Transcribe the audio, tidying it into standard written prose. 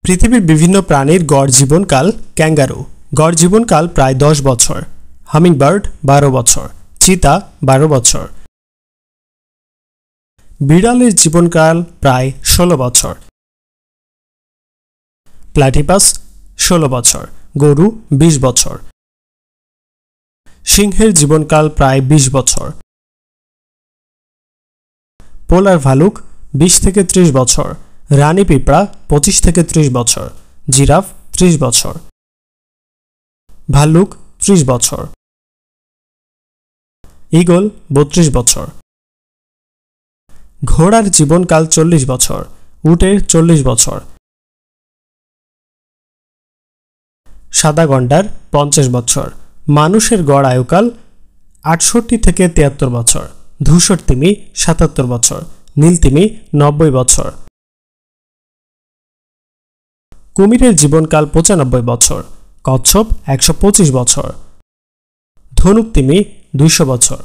পৃথিবীর বিভিন্ন প্রাণীর গড় জীবনকাল ক্যাঙ্গারু গড় জীবনকাল প্রায় 10 বছর, হামিংবার্ড 12 বছর, চিতা 12 বছর। বিড়ালের জীবনকাল প্রায় 16 বছর, প্ল্যাটিপাস 16 বছর, গরু 20 বছর। সিংহের জীবনকাল প্রায় 20 বছর, পোলার ভালুক 20 থেকে 30 বছর, রানী পিঁপড়া 25 থেকে 30 বছর, জিরাফ 30 বছর, ভাল্লুক 30 বছর, ঈগল 32 বছর। ঘোড়ার জীবনকাল 40 বছর, উটের 40 বছর। সাদা গন্ডার 50 বছর। মানুষের গড় আয়ুকাল 68 থেকে 73 বছর, ধূসর তিমি 77 বছর, নীল তিমি 90 বছর। কুমিরের জীবনকাল 95 বছর, কচ্ছপ 125 বছর, ধনুক তিমি 200 বছর।